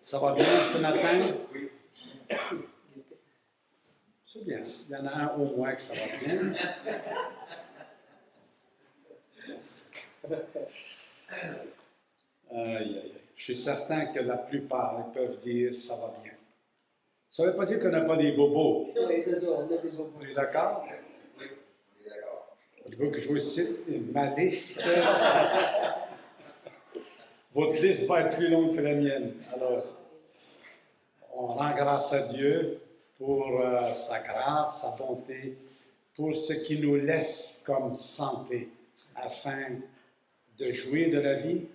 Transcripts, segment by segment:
Ça va bien ce matin? C'est bien. Il y en a un au moins que ça va bien. Je suis certain que la plupart peuvent dire ça va bien. Ça ne veut pas dire qu'on n'a pas des bobos. Oui, c'est ça, on a des bobos. Vous êtes d'accord? Oui, on est d'accord. Il faut que je vous cite ma liste. Votre liste va être plus longue que la mienne. Alors, on rend grâce à Dieu pour sa grâce, sa bonté, pour ce qu'il nous laisse comme santé, afin de jouir de la vie,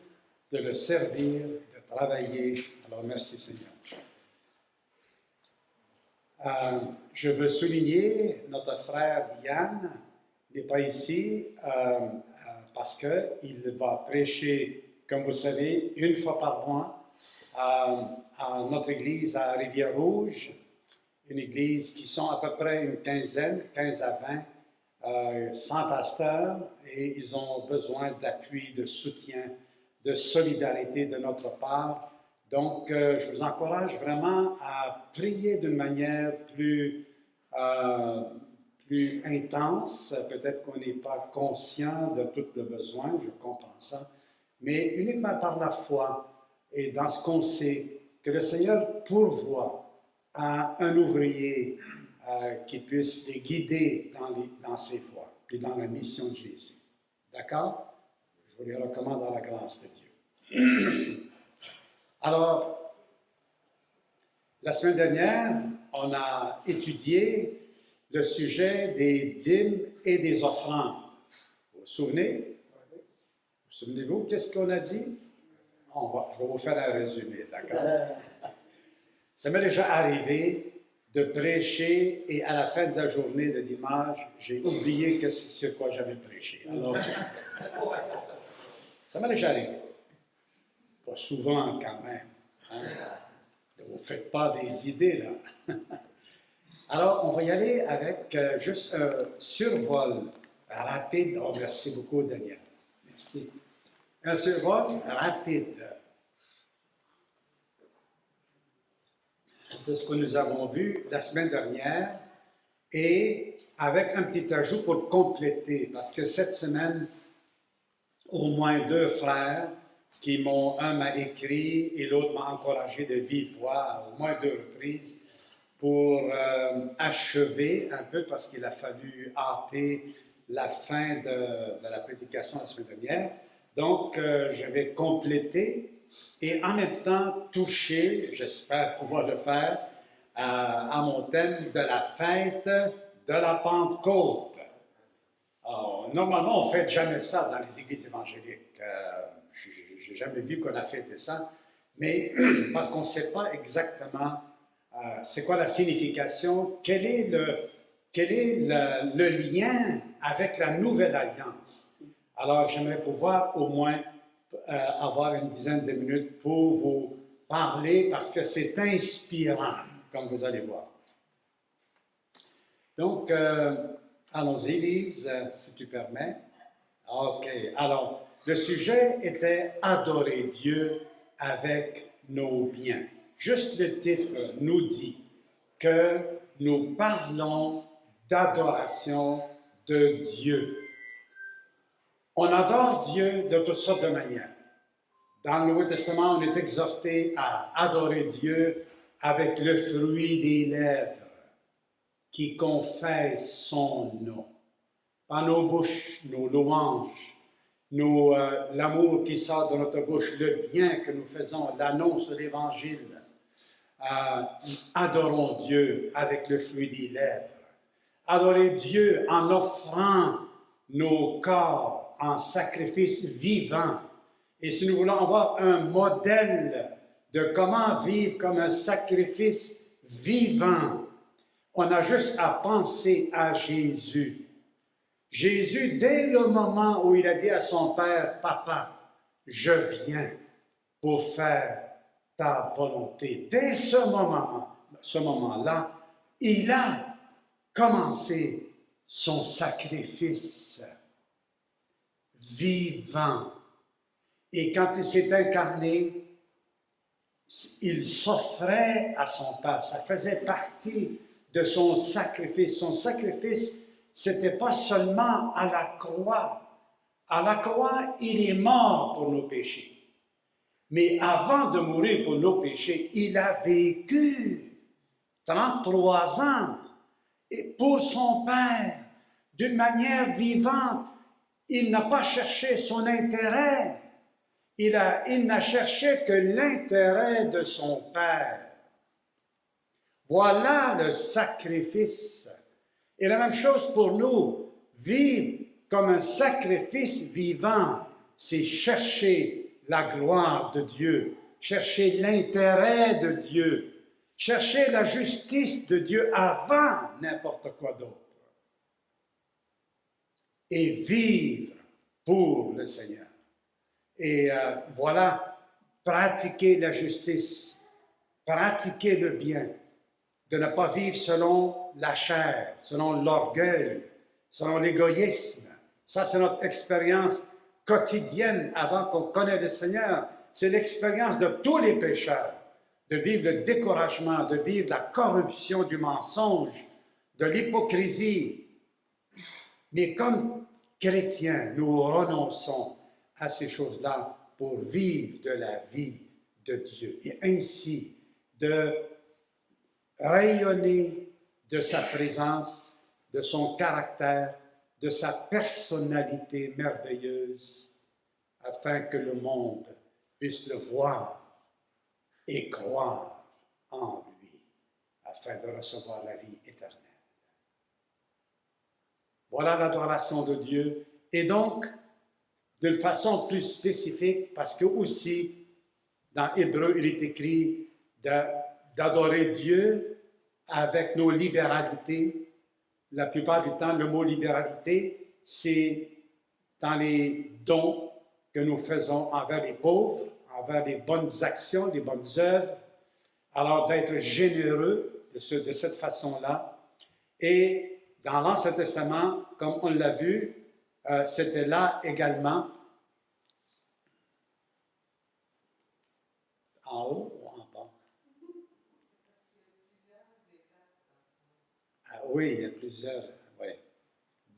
de le servir, de travailler. Alors, merci Seigneur. Je veux souligner notre frère Yann, il n'est pas ici parce qu'il va prêcher, comme vous savez, une fois par mois à notre église à Rivière-Rouge, une église qui sont à peu près une quinzaine, 15 à 20, 100 pasteurs, et ils ont besoin d'appui, de soutien, de solidarité de notre part. Donc, je vous encourage vraiment à prier d'une manière plus intense. Peut-être qu'on n'est pas conscient de tout le besoin, je comprends ça, mais uniquement par la foi et dans ce qu'on sait que le Seigneur pourvoit à un ouvrier qui puisse les guider dans ses voies et dans la mission de Jésus. D'accord? Je vous les recommande dans la grâce de Dieu. Alors, la semaine dernière, on a étudié le sujet des dîmes et des offrandes. Vous vous souvenez? Vous souvenez-vous, qu'est-ce qu'on a dit? Je vais vous faire un résumé, d'accord? Ça m'est déjà arrivé de prêcher et à la fin de la journée de dimanche, j'ai oublié sur quoi j'avais prêché. Alors, ça m'est déjà arrivé. Pas souvent quand même. Hein? Ne vous faites pas des idées là. Alors, on va y aller avec juste un survol rapide. Oh, merci beaucoup, Daniel. Merci. Un survol rapide de ce que nous avons vu la semaine dernière et avec un petit ajout pour compléter, parce que cette semaine, au moins 2 frères un m'a écrit et l'autre m'a encouragé de vive voix au moins 2 reprises pour achever un peu, parce qu'il a fallu hâter la fin de la prédication la semaine dernière. Donc, je vais compléter et en même temps toucher, j'espère pouvoir le faire, à mon thème de la fête de la Pentecôte. Alors, normalement, on ne fête jamais ça dans les églises évangéliques. Je n'ai jamais vu qu'on a fêté ça, mais parce qu'on ne sait pas exactement c'est quoi la signification, quel est le lien avec la nouvelle alliance. Alors, j'aimerais pouvoir au moins avoir une dizaine de minutes pour vous parler, parce que c'est inspirant, comme vous allez voir. Donc, allons-y, Lise, si tu permets. OK. Alors, le sujet était « Adorer Dieu avec nos biens ». Juste le titre nous dit que nous parlons d'adoration de Dieu. On adore Dieu de toutes sortes de manières. Dans le Nouveau Testament, on est exhorté à adorer Dieu avec le fruit des lèvres qui confesse son nom. Par nos bouches, nos louanges, l'amour qui sort de notre bouche, le bien que nous faisons, l'annonce de l'Évangile. Adorons Dieu avec le fruit des lèvres. Adorer Dieu en offrant nos corps en sacrifice vivant. Et si nous voulons avoir un modèle de comment vivre comme un sacrifice vivant, on a juste à penser à Jésus. Jésus, dès le moment où il a dit à son Père, « Papa, je viens pour faire ta volonté », dès ce moment-là, il a commencé son sacrifice vivant. Et quand il s'est incarné, il s'offrait à son Père. Ça faisait partie de son sacrifice. Son sacrifice, c'était pas seulement à la croix. À la croix, il est mort pour nos péchés. Mais avant de mourir pour nos péchés, il a vécu 33 ans et pour son Père, d'une manière vivante. Il n'a pas cherché son intérêt. Il n'a cherché que l'intérêt de son Père. Voilà le sacrifice. Et la même chose pour nous, vivre comme un sacrifice vivant, c'est chercher la gloire de Dieu, chercher l'intérêt de Dieu, chercher la justice de Dieu avant n'importe quoi d'autre. Et vivre pour le Seigneur. Et voilà, pratiquer la justice, pratiquer le bien, de ne pas vivre selon la chair, selon l'orgueil, selon l'égoïsme. Ça, c'est notre expérience quotidienne avant qu'on connaisse le Seigneur. C'est l'expérience de tous les pécheurs, de vivre le découragement, de vivre la corruption du mensonge, de l'hypocrisie. Mais comme chrétiens, nous renonçons à ces choses-là pour vivre de la vie de Dieu et ainsi de rayonner de sa présence, de son caractère, de sa personnalité merveilleuse, afin que le monde puisse le voir et croire en lui, afin de recevoir la vie éternelle. Voilà l'adoration de Dieu. Et donc, de façon plus spécifique, parce que aussi, dans Hébreu, il est écrit d'adorer Dieu avec nos libéralités. La plupart du temps, le mot libéralité, c'est dans les dons que nous faisons envers les pauvres, envers les bonnes actions, les bonnes œuvres. Alors, d'être généreux de cette façon-là. Et dans l'Ancien Testament, comme on l'a vu, c'était là également, en haut ou en bas? Ah, oui, il y a plusieurs. Oui.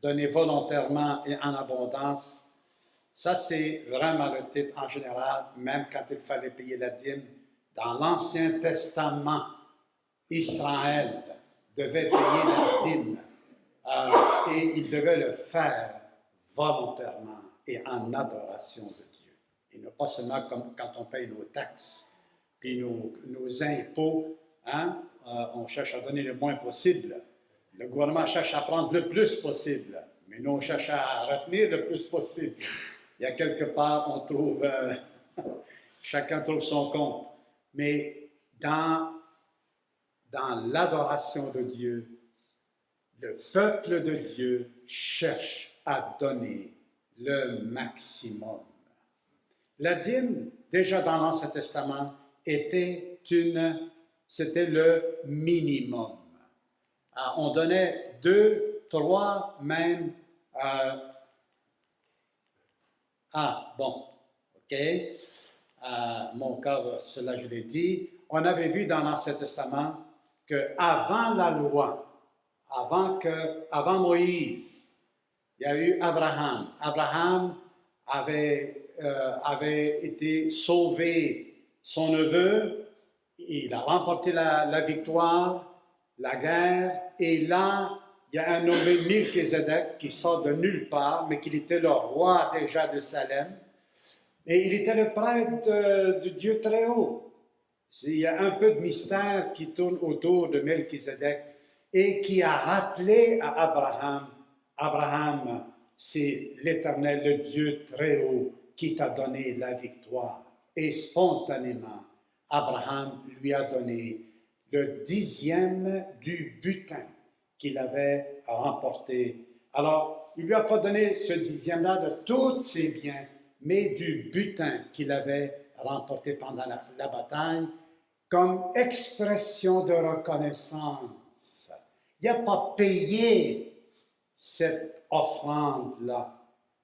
Donner volontairement et en abondance. Ça, c'est vraiment le titre en général, même quand il fallait payer la dîme. Dans l'Ancien Testament, Israël devait payer la dîme et il devait le faire volontairement et en adoration de Dieu. Et non pas seulement comme quand on paye nos taxes, puis nos impôts, hein, on cherche à donner le moins possible. Le gouvernement cherche à prendre le plus possible, mais nous, on cherche à retenir le plus possible. Il y a quelque part, on trouve, chacun trouve son compte. Mais dans l'adoration de Dieu, le peuple de Dieu cherche à donner le maximum. La dîme, déjà dans l'Ancien Testament, c'était le minimum. On donnait 2, 3, même. OK. Mon cas, cela je l'ai dit. On avait vu dans l'Ancien Testament qu'avant la loi, avant Moïse, il y a eu Abraham. Abraham avait été sauvé, son neveu, il a remporté la victoire, la guerre, et là, il y a un nommé Melchizedek qui sort de nulle part, mais qui était le roi déjà de Salem, et il était le prêtre de Dieu très haut. Il y a un peu de mystère qui tourne autour de Melchizedek et qui a rappelé à Abraham, c'est l'Éternel, le Dieu très haut, qui t'a donné la victoire. Et spontanément, Abraham lui a donné le 10e du butin qu'il avait remporté. Alors, il ne lui a pas donné ce 10e-là de tous ses biens, mais du butin qu'il avait remporté pendant la bataille, comme expression de reconnaissance. Il n'a pas payé cette offrande-là.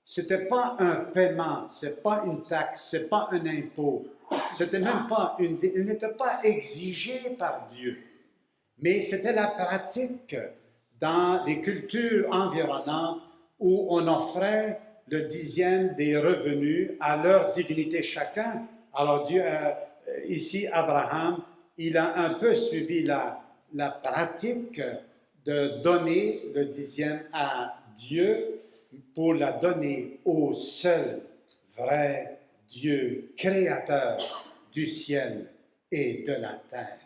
C'était pas un paiement, c'est pas une taxe, c'est pas un impôt, c'était même pas il n'était pas exigé par Dieu, mais c'était la pratique dans les cultures environnantes où on offrait le 10e des revenus à leur divinité chacun. Alors Dieu, ici Abraham, il a un peu suivi la pratique de donner le 10e à Dieu pour la donner au seul vrai Dieu, créateur du ciel et de la terre.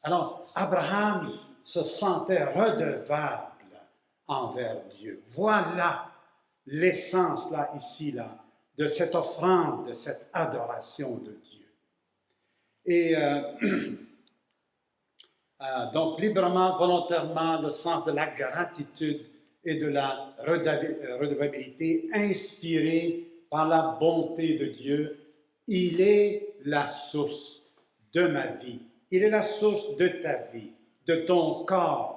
Alors, Abraham se sentait redevable envers Dieu. Voilà l'essence, là, ici, là, de cette offrande, de cette adoration de Dieu. Et donc, librement, volontairement, le sens de la gratitude et de la redevabilité inspirée par la bonté de Dieu, il est la source de ma vie. Il est la source de ta vie, de ton corps.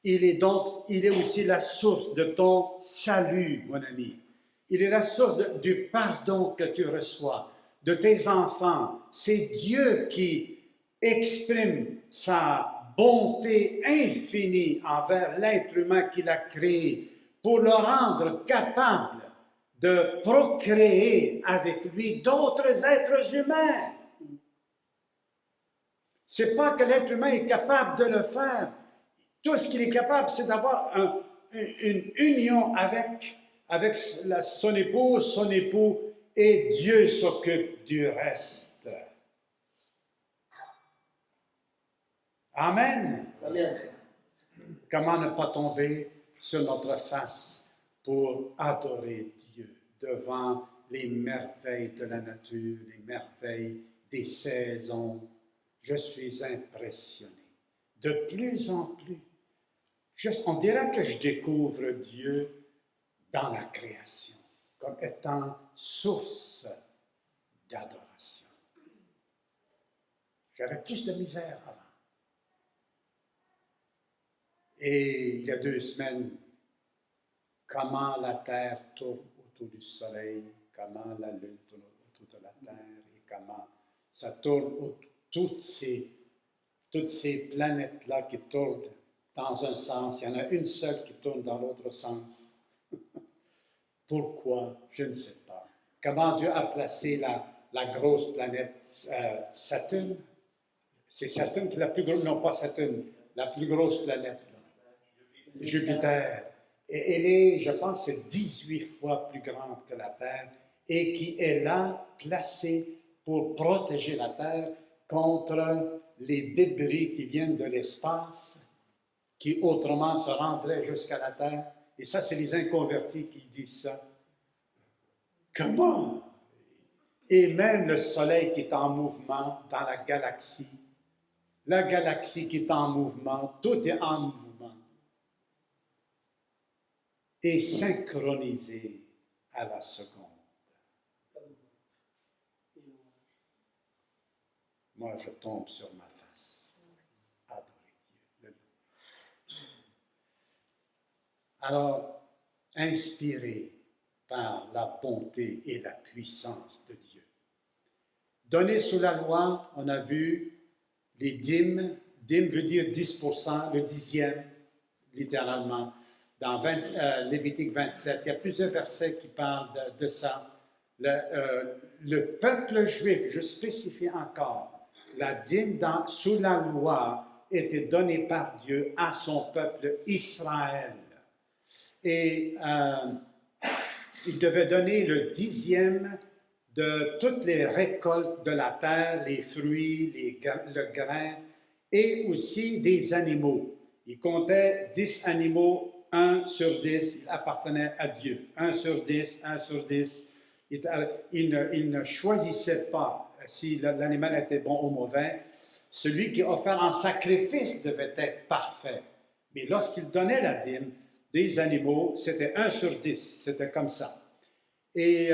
Il est aussi la source de ton salut, mon ami. Il est la source du pardon que tu reçois, de tes enfants. C'est Dieu qui exprime sa bonté infinie envers l'être humain qu'il a créé pour le rendre capable de procréer avec lui d'autres êtres humains. C'est pas que l'être humain est capable de le faire. Tout ce qu'il est capable, c'est d'avoir une union avec son épouse, son époux, et Dieu s'occupe du reste. Amen. Amen. Comment ne pas tomber sur notre face pour adorer Dieu devant les merveilles de la nature, les merveilles des saisons. Je suis impressionné. De plus en plus, on dirait que je découvre Dieu dans la création, comme étant source d'adoration. J'avais plus de misère avant. Et il y a 2 semaines, comment la Terre tourne autour du Soleil, comment la Lune tourne autour de la Terre, et comment ça tourne autour, toutes ces planètes-là qui tournent dans un sens. Il y en a une seule qui tourne dans l'autre sens. Pourquoi? Je ne sais pas. Comment Dieu a placé la grosse planète Saturne? C'est Saturne qui est la plus grosse, non pas Saturne, la plus grosse planète. Jupiter. Et elle est, je pense, c'est 18 fois plus grande que la Terre et qui est là, placée pour protéger la Terre contre les débris qui viennent de l'espace, qui autrement se rendraient jusqu'à la Terre. Et ça, c'est les inconvertis qui disent ça. Comment? Et même le Soleil qui est en mouvement dans la galaxie qui est en mouvement, tout est en mouvement. Et synchronisé à la seconde. Moi, je tombe sur ma face. Adorer Dieu. Alors, inspiré par la bonté et la puissance de Dieu. Donné sous la loi, on a vu les dîmes. Dîme veut dire 10%, le 10e, littéralement. Dans Lévitique 27, il y a plusieurs versets qui parlent de ça. Le peuple juif, je spécifie encore, la dîme sous la loi était donnée par Dieu à son peuple Israël. Et il devait donner le 10e de toutes les récoltes de la terre, les fruits, le grain, et aussi des animaux. Il comptait 10 animaux. 1 sur 10, il appartenait à Dieu. 1 sur 10, 1 sur 10. Il ne choisissait pas si l'animal était bon ou mauvais. Celui qui offert en sacrifice devait être parfait. Mais lorsqu'il donnait la dîme des animaux, c'était 1 sur 10. C'était comme ça. Et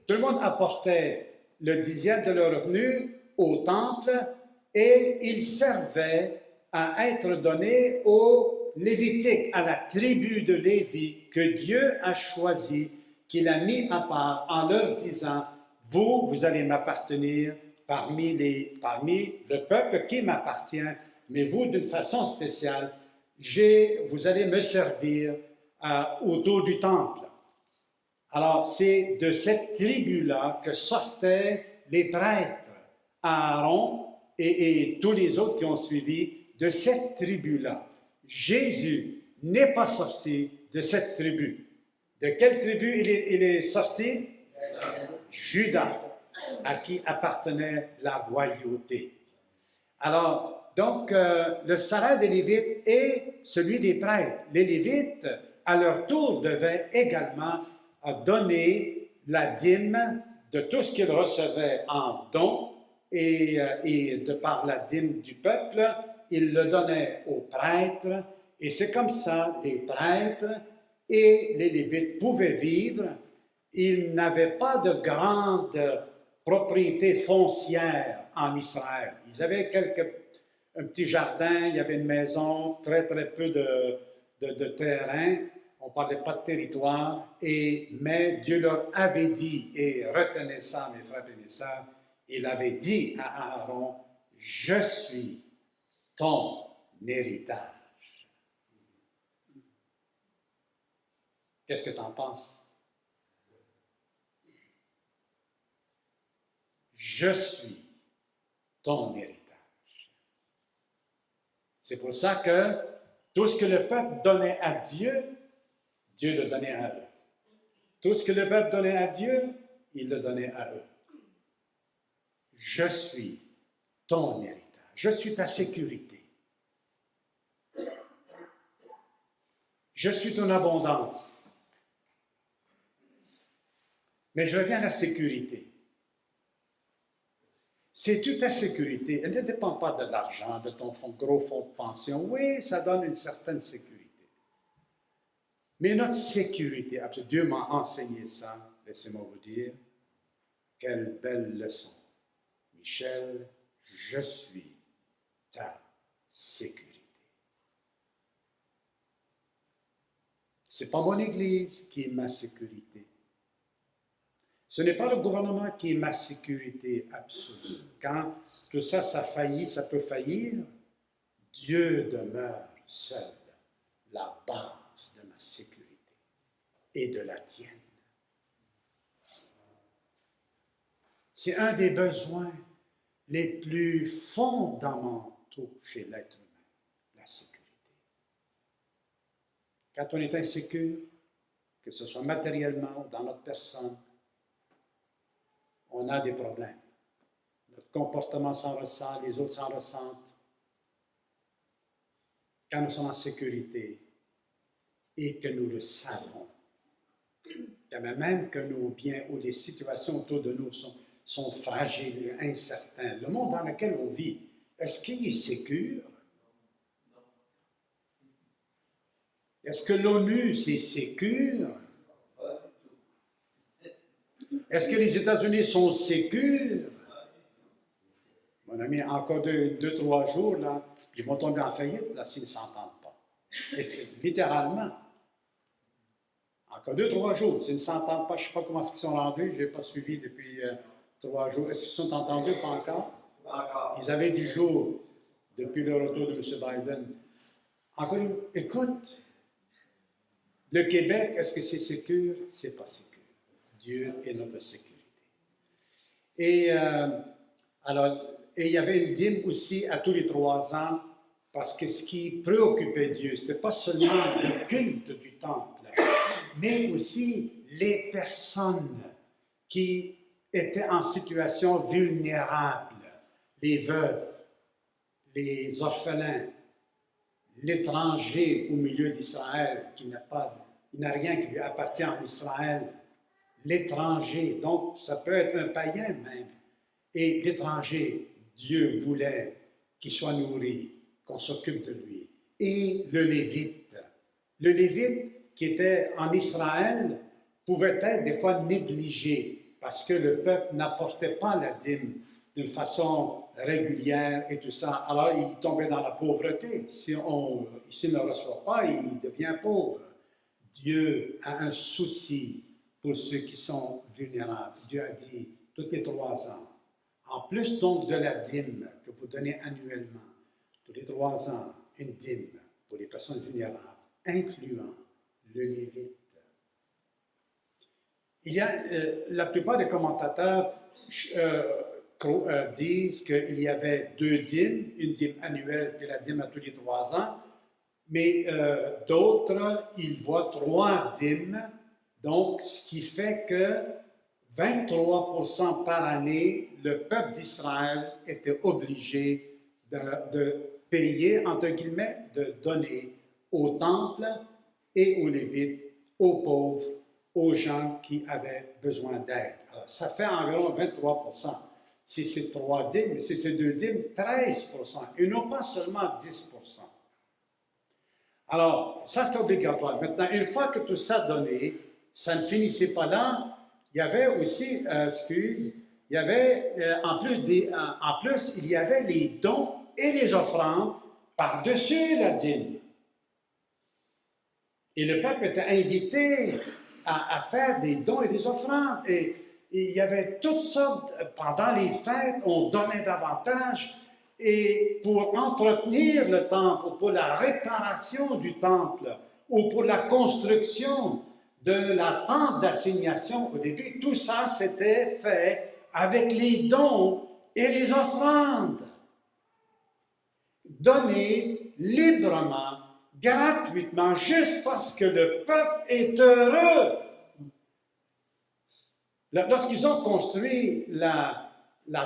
tout le monde apportait le 10e de leur revenu au temple et il servait à être donné aux Lévitique, à la tribu de Lévi, que Dieu a choisi, qu'il a mis à part en leur disant, vous allez m'appartenir parmi le peuple qui m'appartient, mais vous, d'une façon spéciale, vous allez me servir autour du temple. Alors, c'est de cette tribu-là que sortaient les prêtres, Aaron et tous les autres qui ont suivi, de cette tribu-là. Jésus n'est pas sorti de cette tribu. De quelle tribu il est sorti? Judas, à qui appartenait la royauté. Alors, donc, le salaire des Lévites est celui des prêtres. Les Lévites, à leur tour, devaient également donner la dîme de tout ce qu'ils recevaient en dons et de par la dîme du peuple, ils le donnaient aux prêtres. Et c'est comme ça, les prêtres et les Lévites pouvaient vivre. Ils n'avaient pas de grande propriété foncière en Israël. Ils avaient un petit jardin, il y avait une maison, très peu de terrain. On ne parlait pas de territoire, mais Dieu leur avait dit, et retenez ça, mes frères et mes sœurs, il avait dit à Aaron, « Je suis ton héritage. » Qu'est-ce que tu en penses? Je suis ton héritage. C'est pour ça que tout ce que le peuple donnait à Dieu, Dieu le donnait à eux. Tout ce que le peuple donnait à Dieu, il le donnait à eux. Je suis ton héritage. Je suis ta sécurité. Je suis ton abondance. Mais je reviens à la sécurité. C'est toute ta sécurité. Elle ne dépend pas de l'argent, de ton gros fonds de pension. Oui, ça donne une certaine sécurité. Mais notre sécurité, Dieu m'a enseigné ça, laissez-moi vous dire, quelle belle leçon. Michel, je suis ta sécurité. Ce n'est pas mon Église qui est ma sécurité. Ce n'est pas le gouvernement qui est ma sécurité absolue. Quand tout ça, ça faillit, ça peut faillir, Dieu demeure seul, la base de ma sécurité et de la tienne. C'est un des besoins les plus fondamentaux chez l'être humain, la sécurité. Quand on est insécure, que ce soit matériellement ou dans notre personne, on a des problèmes. Notre comportement s'en ressent, les autres s'en ressentent. Quand nous sommes en sécurité et que nous le savons, même que nos biens ou les situations autour de nous sont fragiles et incertains, le monde dans lequel on vit, est-ce qu'il est sécure? Est-ce que l'ONU, c'est sécure? Est-ce que les États-Unis sont sécures? Mon ami, encore 2-3 jours, là, ils vont tomber en faillite, là, s'ils ne s'entendent pas. Littéralement. Encore 2-3 jours, s'ils ne s'entendent pas, je ne sais pas comment ils sont rendus, je n'ai pas suivi depuis 3 jours. Est-ce qu'ils se sont entendus? Pas encore? Ils avaient 10 jours depuis le retour de M. Biden. Encore une... Écoute, le Québec, est-ce que c'est sécure? C'est pas sécure. Dieu est notre sécurité. Et il y avait une dîme aussi à tous les 3 ans, parce que ce qui préoccupait Dieu, ce n'était pas seulement le culte du temple, mais aussi les personnes qui étaient en situation vulnérable, les veuves, les orphelins, l'étranger au milieu d'Israël, qui n'a rien qui lui appartient en Israël, l'étranger, donc ça peut être un païen même, et l'étranger, Dieu voulait qu'il soit nourri, qu'on s'occupe de lui. Et le Lévite qui était en Israël pouvait être des fois négligé parce que le peuple n'apportait pas la dîme d'une façon régulière et tout ça. Alors, il tombait dans la pauvreté. S'il ne reçoit pas, il devient pauvre. Dieu a un souci pour ceux qui sont vulnérables. Dieu a dit, tous les 3 ans, en plus donc de la dîme que vous donnez annuellement, tous les 3 ans, une dîme pour les personnes vulnérables, incluant le Lévite. La plupart des commentateurs disent qu'il y avait 2 dîmes, une dîme annuelle et la dîme à tous les 3 ans, mais d'autres, ils voient 3 dîmes, donc ce qui fait que 23% par année, le peuple d'Israël était obligé de payer, entre guillemets, de donner au temple et aux Lévites, aux pauvres, aux gens qui avaient besoin d'aide. Alors, ça fait environ 23%. Si c'est 3 dîmes, mais si c'est 2 dîmes, 13%, et non pas seulement 10%. Alors, ça c'est obligatoire. Maintenant, une fois que tout ça donné, ça ne finissait pas là. Il y avait aussi, il y avait, en plus, il y avait les dons et les offrandes par-dessus la dîme. Et le peuple était invité à faire des dons et des offrandes. Et il y avait toutes sortes, pendant les fêtes, on donnait davantage. Et pour entretenir le temple, ou pour la réparation du temple, ou pour la construction de la tente d'assignation au début, tout ça s'était fait avec les dons et les offrandes. Donnés librement, gratuitement, juste parce que le peuple est heureux. Lorsqu'ils ont construit la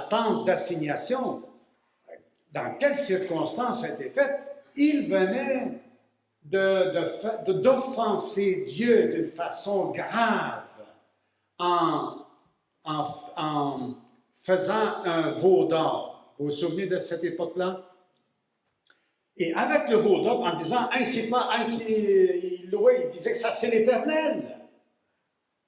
tente d'assignation, dans quelles circonstances ça a été fait, ils venaient d'offenser Dieu d'une façon grave en faisant un veau d'or. Vous vous souvenez de cette époque-là? Et avec le veau d'or, en disant, il disait que ça c'est l'Éternel.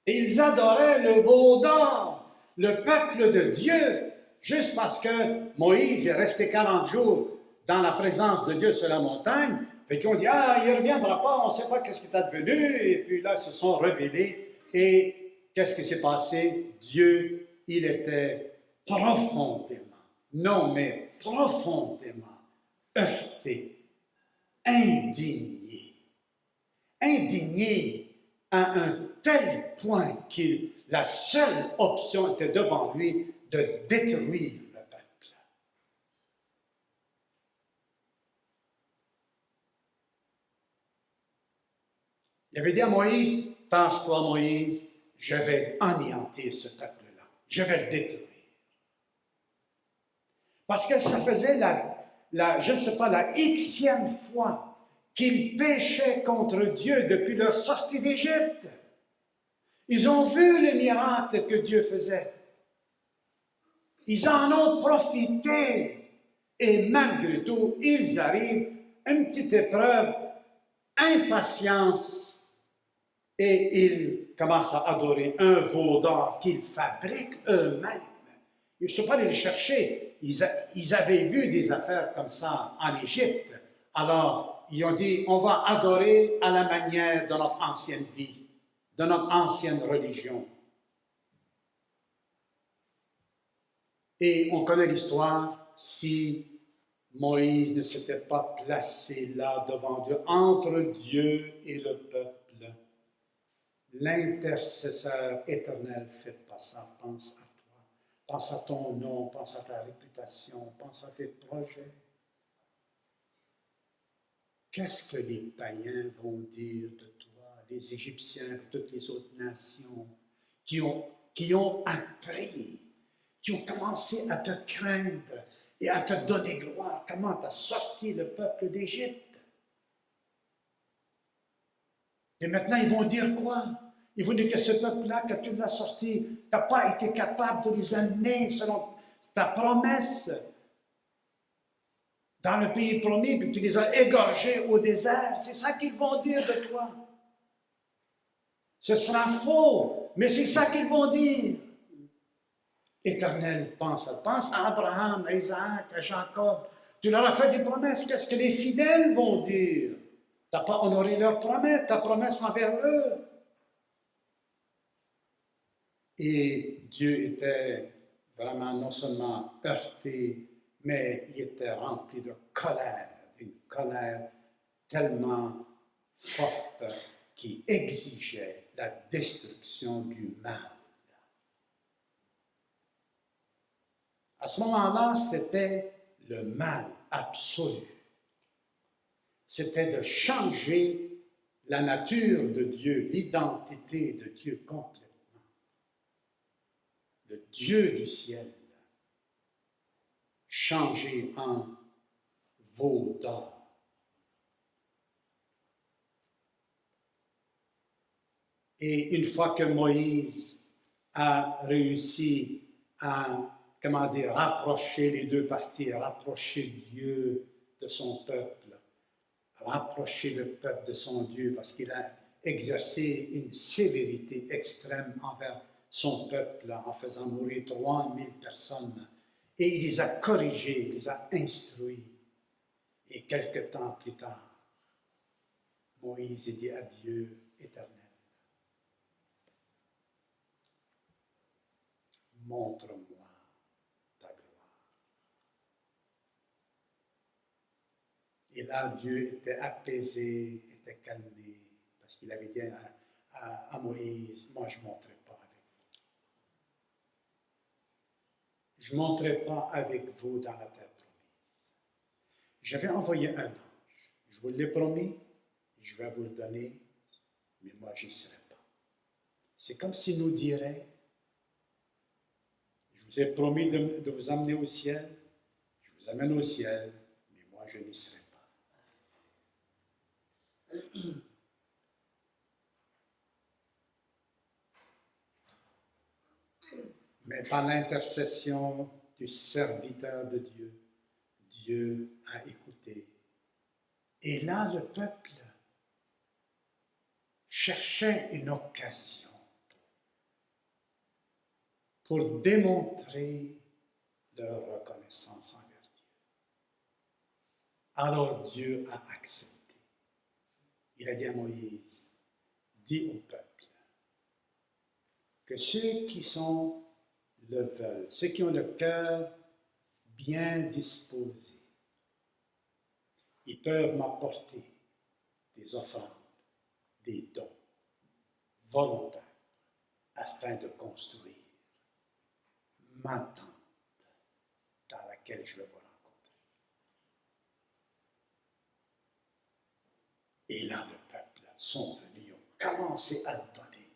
Et ils adoraient le veau d'or, le peuple de Dieu, juste parce que Moïse est resté 40 jours dans la présence de Dieu sur la montagne. Fait qu'ils ont dit, il ne reviendra pas, on ne sait pas ce qui est advenu. Et puis là, ils se sont rebellés. Et qu'est-ce qui s'est passé? Dieu, il était profondément, non mais profondément heurté, indigné. Indigné à un tel point que la seule option était devant lui de détruire le peuple. Il avait dit à Moïse, pense-toi Moïse, je vais anéantir ce peuple-là, je vais le détruire. Parce que ça faisait je ne sais pas, la Xème fois qu'ils péchaient contre Dieu depuis leur sortie d'Égypte. Ils ont vu les miracles que Dieu faisait. Ils en ont profité. Et malgré tout, ils arrivent, une petite épreuve, impatience, et ils commencent à adorer un veau d'or qu'ils fabriquent eux-mêmes. Ils ne sont pas allés le chercher. Ils avaient vu des affaires comme ça en Égypte. Alors, ils ont dit, on va adorer à la manière de notre ancienne vie, de notre ancienne religion. Et on connaît l'histoire, si Moïse ne s'était pas placé là devant Dieu, entre Dieu et le peuple, l'intercesseur éternel fait pas ça, pense à toi, pense à ton nom, pense à ta réputation, pense à tes projets. Qu'est-ce que les païens vont dire de toi, les Égyptiens, toutes les autres nations qui ont appris, qui ont commencé à te craindre et à te donner gloire, comment tu as sorti le peuple d'Égypte. Et maintenant, ils vont dire quoi? Ils vont dire que ce peuple-là, que tu l'as sorti, tu n'as pas été capable de les amener selon ta promesse dans le pays promis, puis tu les as égorgés au désert. C'est ça qu'ils vont dire de toi. Ce sera faux, mais c'est ça qu'ils vont dire. éternel, pense à Abraham, à Isaac, à Jacob. Tu leur as fait des promesses. Qu'est-ce que les fidèles vont dire? Tu n'as pas honoré leurs promesses, ta promesse envers eux. Et Dieu était vraiment non seulement heurté, mais il était rempli de colère, une colère tellement forte qui exigeait la destruction du mal. À ce moment-là, c'était le mal absolu. C'était de changer la nature de Dieu, l'identité de Dieu complètement. Le Dieu du ciel, changé en veau d'or. Et une fois que Moïse a réussi à, rapprocher les deux parties, rapprocher Dieu de son peuple, rapprocher le peuple de son Dieu, parce qu'il a exercé une sévérité extrême envers son peuple en faisant mourir 3000 personnes. Et il les a corrigés, il les a instruits. Et quelque temps plus tard, Moïse dit à Dieu éternel, montre-moi ta gloire. Et là, Dieu était apaisé, était calmé, parce qu'il avait dit à Moïse, moi je ne monterai pas avec vous. Je ne monterai pas avec vous dans la terre promise. Je vais envoyer un ange. Je vous l'ai promis, je vais vous le donner, mais moi je n'y serai pas. C'est comme s'il nous dirait, je vous ai promis de vous amener au ciel, je vous amène au ciel, mais moi je n'y serai pas. Mais par l'intercession du serviteur de Dieu, Dieu a écouté. Et là, le peuple cherchait une occasion pour démontrer leur reconnaissance envers Dieu. Alors Dieu a accepté. Il a dit à Moïse, dis au peuple que ceux qui le veulent, ceux qui ont le cœur bien disposé, ils peuvent m'apporter des offrandes, des dons volontaires afin de construire ma tente dans laquelle je vais vous rencontrer. Et là, le peuple sont venus, ont commencé à donner,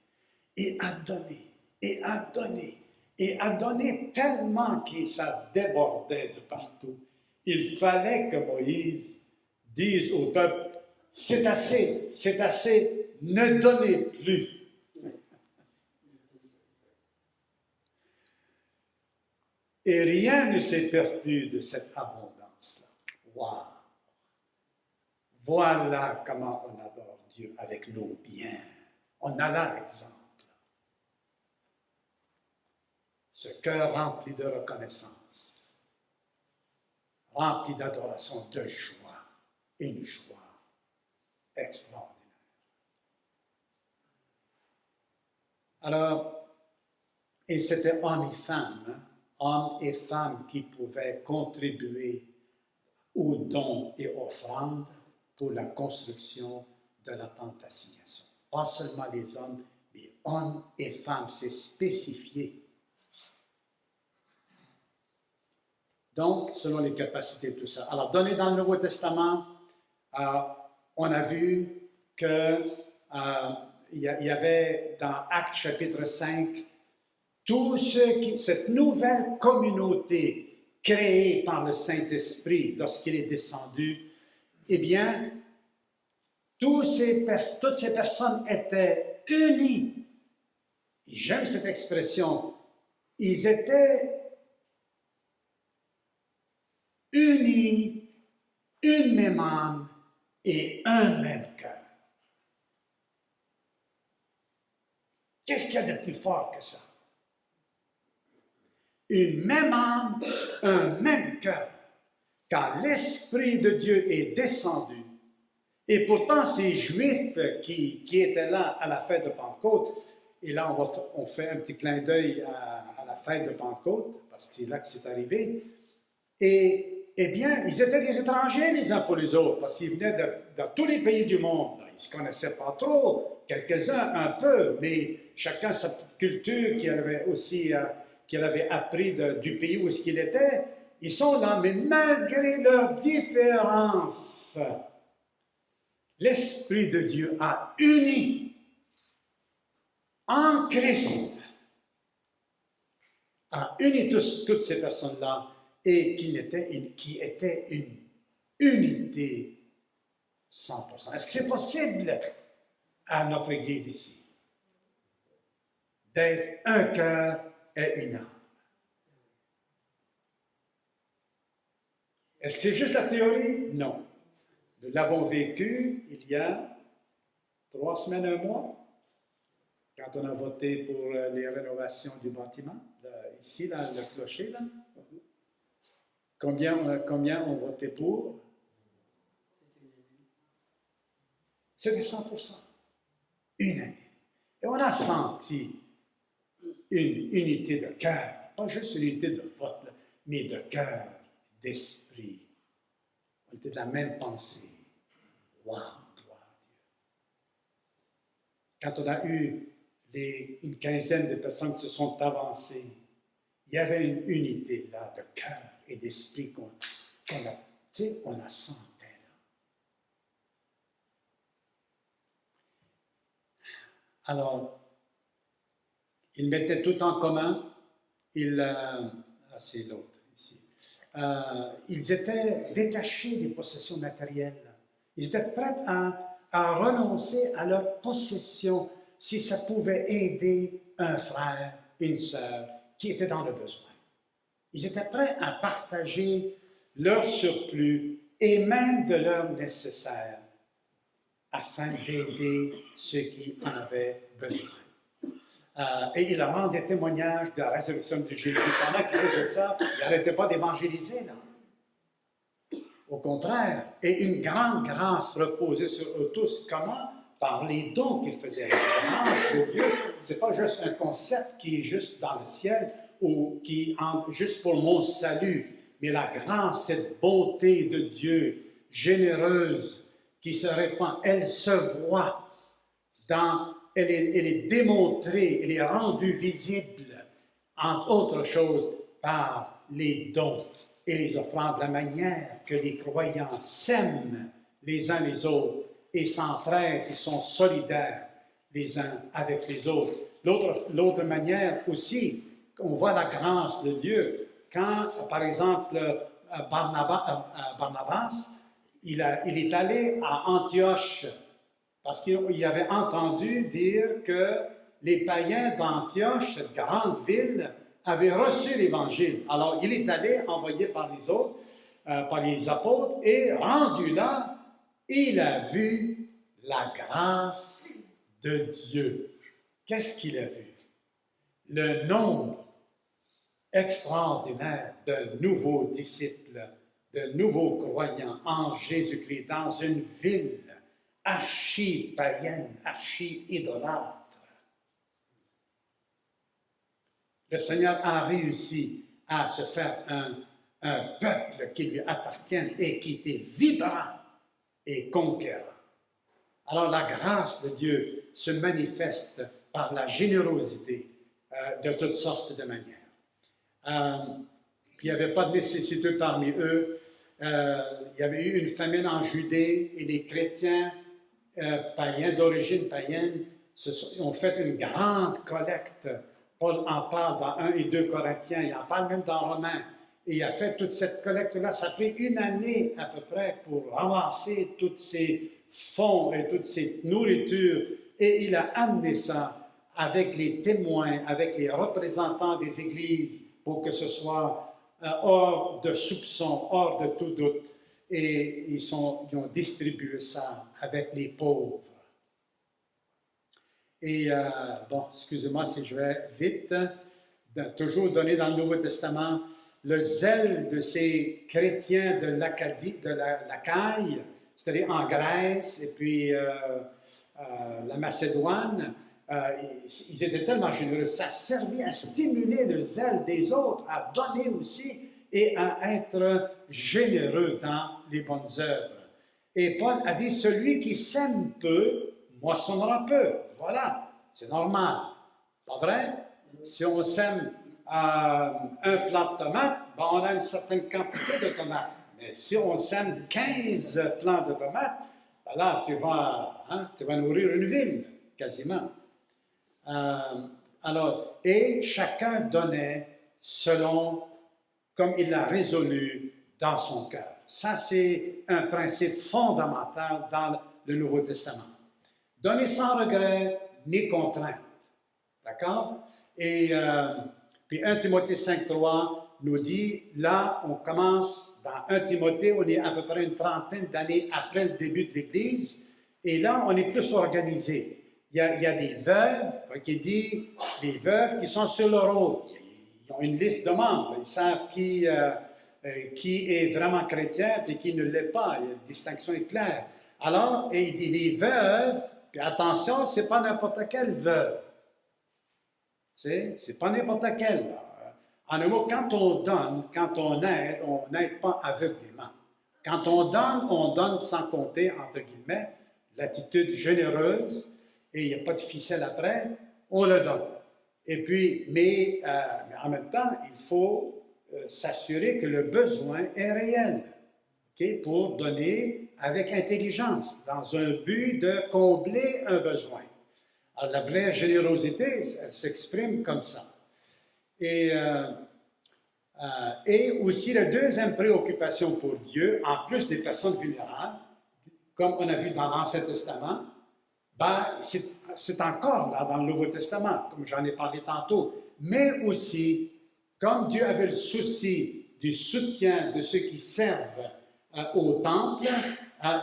et à donner, et à donner, et à donner tellement que ça débordait de partout. Il fallait que Moïse dise au peuple, c'est assez, ne donnez plus. Et rien ne s'est perdu de cette abondance-là. Waouh! Voilà comment on adore Dieu avec nos biens. On a là l'exemple. Ce cœur rempli de reconnaissance, rempli d'adoration, de joie, une joie extraordinaire. Alors, et c'était hommes et femmes, hein? Hommes et femmes qui pouvaient contribuer aux dons et offrandes pour la construction de la tente d'assignation. Pas seulement les hommes, mais hommes et femmes, c'est spécifié. Donc, selon les capacités, tout ça. Alors, donné dans le Nouveau Testament, on a vu qu'il y avait dans Actes chapitre 5, cette nouvelle communauté créée par le Saint-Esprit lorsqu'il est descendu, eh bien, toutes ces personnes étaient unies. J'aime cette expression. Ils étaient unis, une même âme et un même cœur. Qu'est-ce qu'il y a de plus fort que ça? une même âme, un même cœur, car l'Esprit de Dieu est descendu. Et pourtant, ces Juifs qui étaient là à la fête de Pentecôte, et là on fait un petit clin d'œil à la fête de Pentecôte, parce que c'est là que c'est arrivé, et eh bien, ils étaient des étrangers les uns pour les autres, parce qu'ils venaient de tous les pays du monde. Ils ne se connaissaient pas trop, quelques-uns un peu, mais chacun sa petite culture qu'il avait aussi, qu'il avait appris du pays où il était. Ils sont là, mais malgré leurs différences, l'Esprit de Dieu a uni en Christ, a uni toutes ces personnes-là, et qui était une unité 100%. Est-ce que c'est possible à notre Église ici d'être un cœur et une âme? Est-ce que c'est juste la théorie? Non. Nous l'avons vécu il y a 3 semaines, un mois, quand on a voté pour les rénovations du bâtiment, ici, là, le clocher, là. Combien ont voté pour? C'était 100%. Unanime. Et on a senti une unité de cœur, pas juste une unité de vote, mais de cœur, d'esprit. On était de la même pensée. Wow, gloire à Dieu. Quand on a eu une quinzaine de personnes qui se sont avancées, il y avait une unité là de cœur et d'esprit qu'on a senti là. Alors, ils mettaient tout en commun. C'est l'autre ici. Ils étaient détachés des possessions matérielles. Ils étaient prêts à renoncer à leurs possessions si ça pouvait aider un frère, une sœur qui était dans le besoin. Ils étaient prêts à partager leur surplus et même de leur nécessaire afin d'aider ceux qui en avaient besoin. Et il rendait témoignage de la résurrection de Jésus. Pendant qu'il faisait ça, il n'arrêtait pas d'évangéliser, là. Au contraire, et une grande grâce reposait sur eux tous. Comment? Par les dons qu'ils faisaient. La grâce de Dieu, ce n'est pas juste un concept qui est juste dans le ciel ou qui est juste pour mon salut, mais la grâce, cette bonté de Dieu généreuse qui se répand, elle se voit elle est démontrée, elle est rendue visible, entre autres choses, par les dons et les offrandes, la manière que les croyants s'aiment les uns les autres et s'entraident et sont solidaires les uns avec les autres. L'autre manière aussi, on voit la grâce de Dieu quand, par exemple, Barnabas, il est allé à Antioche parce qu'il avait entendu dire que les païens d'Antioche, cette grande ville, avaient reçu l'Évangile. Alors, il est allé, envoyé par les autres, par les apôtres, et rendu là, il a vu la grâce de Dieu. Qu'est-ce qu'il a vu? Le nombre extraordinaire de nouveaux disciples, de nouveaux croyants en Jésus-Christ dans une ville archi-païenne, archi-idolâtre. Le Seigneur a réussi à se faire un peuple qui lui appartienne et qui était vibrant et conquérant. Alors la grâce de Dieu se manifeste par la générosité de toutes sortes de manières. Puis il n'y avait pas de nécessité parmi eux. Il y avait eu une famine en Judée et les chrétiens païens, d'origine païenne, ont fait une grande collecte. Paul en parle dans 1 et 2 Corinthiens, il en parle même dans Romains. Et il a fait toute cette collecte-là. Ça a pris une année à peu près pour ramasser tous ces fonds et toutes ces nourritures. Et il a amené ça avec les témoins, avec les représentants des églises, pour que ce soit hors de soupçon, hors de tout doute. Et ils ont distribué ça avec les pauvres. Et, bon, excusez-moi si je vais vite. toujours donné dans le Nouveau Testament, le zèle de ces chrétiens de l'Achaïe, c'est-à-dire en Grèce et puis la Macédoine, ils étaient tellement généreux. Ça servait à stimuler le zèle des autres, à donner aussi et à être généreux dans les bonnes œuvres. Et Paul a dit, celui qui sème peu, moissonnera peu. Voilà, c'est normal. Pas vrai? Si on sème un plant de tomates, ben on a une certaine quantité de tomates. Mais si on sème 15 plants de tomates, ben là, tu vas nourrir une ville, quasiment. Et chacun donnait selon comme il l'a résolu dans son cœur. Ça, c'est un principe fondamental dans le Nouveau Testament. Donner sans regret ni contrainte. D'accord? Et puis 1 Timothée 5,3 nous dit, là, on commence, dans 1 Timothée, on est à peu près une trentaine d'années après le début de l'Église, et là, on est plus organisé. Il y a des veuves, qui dit, les veuves qui sont sur le rôle. Ils ont une liste de membres, ils savent qui est vraiment chrétien et qui ne l'est pas. La distinction est claire. Alors, et il dit, les veuves, puis attention, c'est pas n'importe quelle veuve. C'est pas n'importe quelle. En un mot, quand on donne, quand on n'aide pas aveuglément. Quand on donne sans compter, entre guillemets, l'attitude généreuse, et il n'y a pas de ficelle après, on le donne. Et puis, mais en même temps, il faut s'assurer que le besoin est réel, pour donner avec intelligence, dans un but de combler un besoin. Alors, la vraie générosité, elle s'exprime comme ça. Et aussi, la deuxième préoccupation pour Dieu, en plus des personnes vulnérables, comme on a vu dans l'Ancien Testament, c'est encore là dans le Nouveau Testament, comme j'en ai parlé tantôt, mais aussi, comme Dieu avait le souci du soutien de ceux qui servent au temple,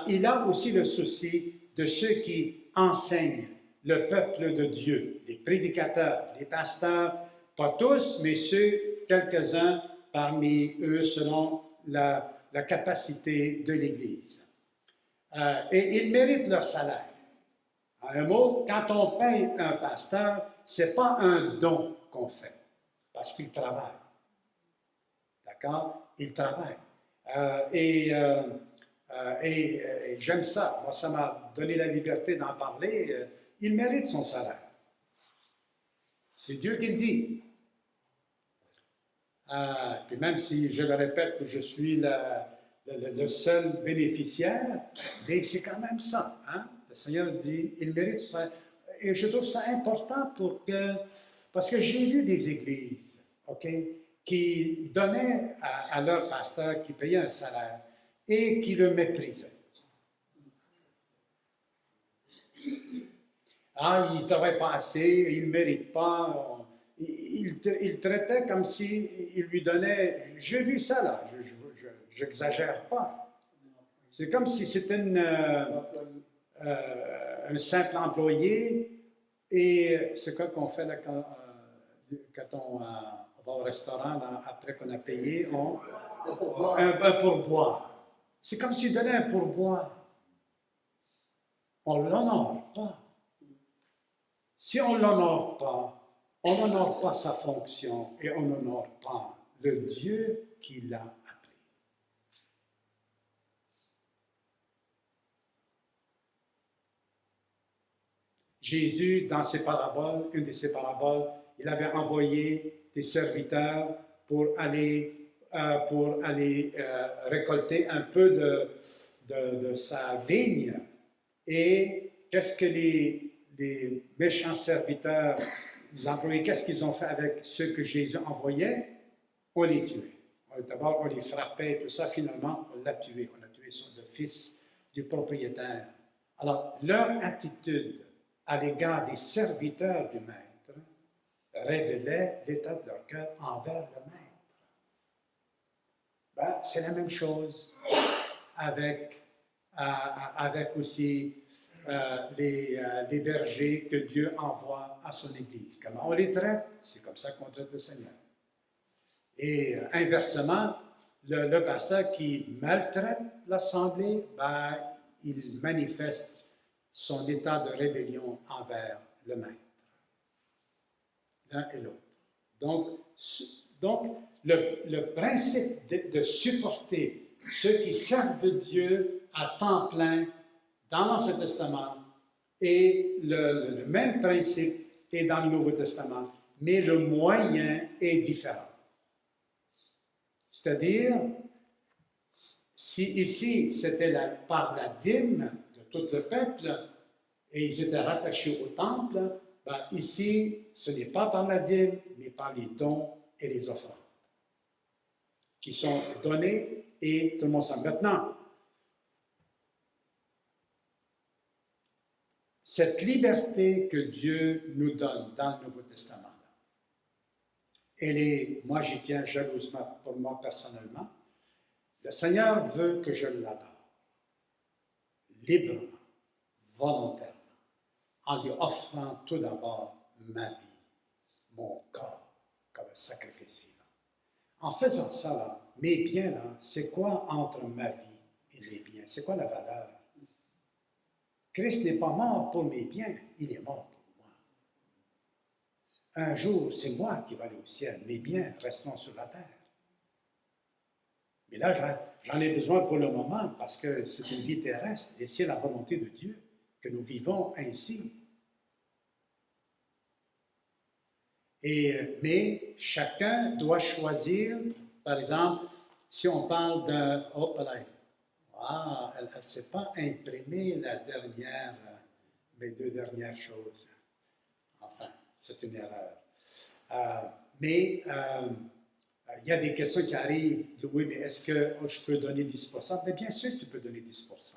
il a aussi le souci de ceux qui enseignent le peuple de Dieu, les prédicateurs, les pasteurs, pas tous, mais quelques-uns parmi eux selon la capacité de l'Église. Et ils méritent leur salaire. En un mot, quand on paye un pasteur, ce n'est pas un don qu'on fait, parce qu'il travaille. D'accord? Il travaille. Et j'aime ça. Moi, ça m'a donné la liberté d'en parler. Il mérite son salaire. C'est Dieu qui le dit. Puis même si je le répète que je suis le seul bénéficiaire, mais c'est quand même ça. Hein? Le Seigneur dit, il mérite ça. Et je trouve ça important parce que j'ai vu des églises, qui donnaient à leur pasteur, qui payait un salaire, et qui le méprisaient. Il ne travaille pas assez, il ne mérite pas. Il traitait comme s'il lui donnait. J'ai vu ça là, je n'exagère pas. C'est comme si c'était un simple employé. Et c'est quoi qu'on fait là quand on va au restaurant là, après qu'on a payé? Un pourboire. C'est comme s'il donnait un pourboire. On ne l'honore pas. Si on ne l'honore pas, on n'honore pas sa fonction et on n'honore pas le Dieu qui l'a appelé. Jésus, dans ses paraboles, une de ses paraboles, il avait envoyé des serviteurs pour aller récolter un peu de sa vigne. Et qu'est-ce que les méchants serviteurs, les employés, qu'est-ce qu'ils ont fait avec ceux que Jésus envoyait? On les tuait. D'abord, on les frappait, tout ça. Finalement, on l'a tué. On a tué le fils du propriétaire. Alors, leur attitude à l'égard des serviteurs du maître révélait l'état de leur cœur envers le maître. C'est la même chose avec aussi les bergers que Dieu envoie à son Église. Comment on les traite? C'est comme ça qu'on traite le Seigneur. Et inversement, le pasteur qui maltraite l'Assemblée, ben, il manifeste son état de rébellion envers le Maître. L'un et l'autre. Donc le principe de supporter ceux qui servent Dieu à temps plein dans l'Ancien Testament est le même principe est dans le Nouveau Testament, mais le moyen est différent. C'est-à-dire, si ici c'était par la dîme de tout le peuple et ils étaient rattachés au temple, ben ici ce n'est pas par la dîme, mais par les dons et les offrandes qui sont donnés et tout le monde s'en. Maintenant, cette liberté que Dieu nous donne dans le Nouveau Testament, elle est, moi j'y tiens jalousement pour moi personnellement, le Seigneur veut que je l'adore, librement, volontairement, en lui offrant tout d'abord ma vie, mon corps, comme un sacrifice vivant. En faisant ça, là, mes biens, là, c'est quoi entre ma vie et mes biens? C'est quoi la valeur? Christ n'est pas mort pour mes biens, il est mort pour moi. Un jour, c'est moi qui vais aller au ciel, mes biens resteront sur la terre. Mais là, j'en ai besoin pour le moment parce que c'est une vie terrestre et c'est la volonté de Dieu que nous vivons ainsi. Mais chacun doit choisir, par exemple, si on parle d'un... Oh, là, elle ne s'est pas imprimée mes deux dernières choses. Enfin, c'est une erreur. Mais il y a des questions qui arrivent. Oui, mais est-ce que je peux donner 10%? Mais bien sûr que tu peux donner 10%.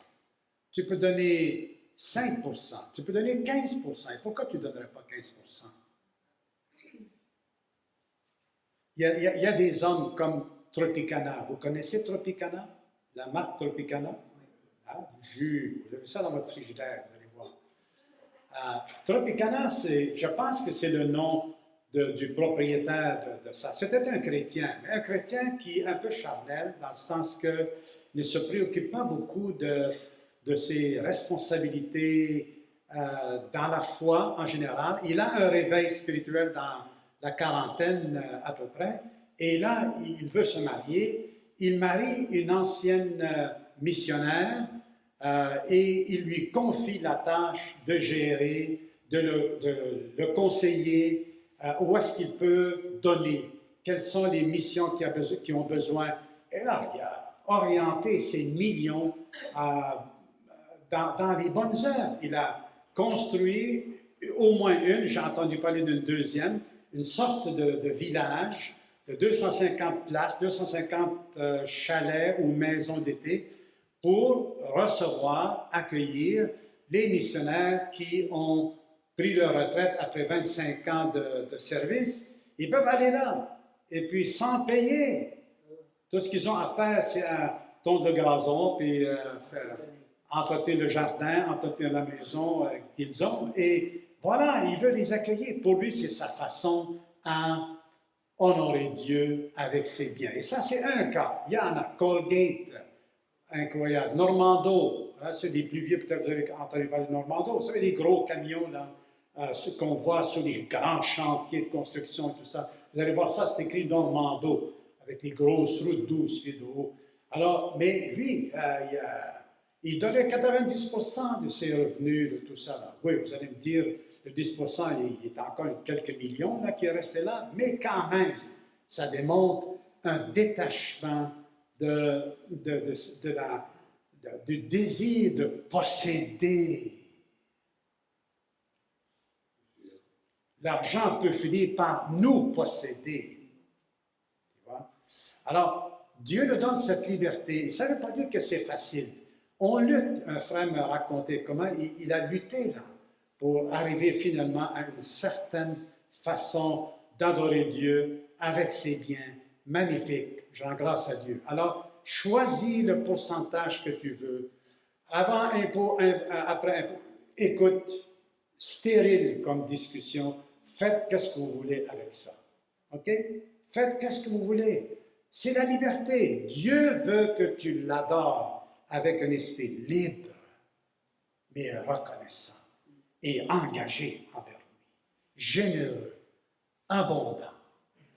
Tu peux donner 5%. Tu peux donner 15%. Et pourquoi tu ne donnerais pas 15%? Il y a des hommes comme Tropicana. Vous connaissez Tropicana? La marque Tropicana? Ah, du jus. Vous avez ça dans votre frigidaire, vous allez voir. Tropicana, je pense que c'est le nom du propriétaire de ça. C'était un chrétien, mais un chrétien qui est un peu charnel, dans le sens qu'il ne se préoccupe pas beaucoup de ses responsabilités dans la foi en général. Il a un réveil spirituel dans la quarantaine à peu près, et là, il veut se marier. Il marie une ancienne missionnaire et il lui confie la tâche de gérer, de le conseiller, où est-ce qu'il peut donner, quelles sont les missions qui ont besoin. Et là, il a orienté ses millions dans les bonnes œuvres. Il a construit au moins une, j'ai entendu parler d'une deuxième, une sorte de village de 250 places, 250 chalets ou maisons d'été pour recevoir, accueillir les missionnaires qui ont pris leur retraite après 25 ans de service. Ils peuvent aller là et puis sans payer. Tout ce qu'ils ont à faire, c'est tondre le gazon, puis entretenir le jardin, entretenir la maison qu'ils ont. Et voilà, il veut les accueillir. Pour lui, c'est sa façon à honorer Dieu avec ses biens. Et ça, c'est un cas. Il y en a. Colgate, incroyable. Normando, hein, ceux des plus vieux, peut-être vous avez entendu parler de Normando. Vous savez, les gros camions, là, ce qu'on voit sur les grands chantiers de construction et tout ça. Vous allez voir ça, c'est écrit Normando, avec les grosses routes 12 pieds de haut. Alors, mais lui, il donnait 90% de ses revenus de tout ça. Là. Oui, vous allez me dire, le 10%, il est encore quelques millions là, qui est resté là, mais quand même, ça démontre un détachement du désir de posséder. L'argent peut finir par nous posséder. Tu vois? Alors, Dieu nous donne cette liberté. Et ça ne veut pas dire que c'est facile. On lutte, un frère me racontait comment il a lutté là, pour arriver finalement à une certaine façon d'adorer Dieu avec ses biens magnifiques. Je rends grâce à Dieu. Alors, choisis le pourcentage que tu veux. Avant impôt, après impôt. écoute, stérile comme discussion. Faites qu'est-ce que vous voulez avec ça. OK? Faites qu'est-ce que vous voulez. C'est la liberté. Dieu veut que tu l'adores avec un esprit libre, mais reconnaissant et engagé envers lui. Généreux, abondant.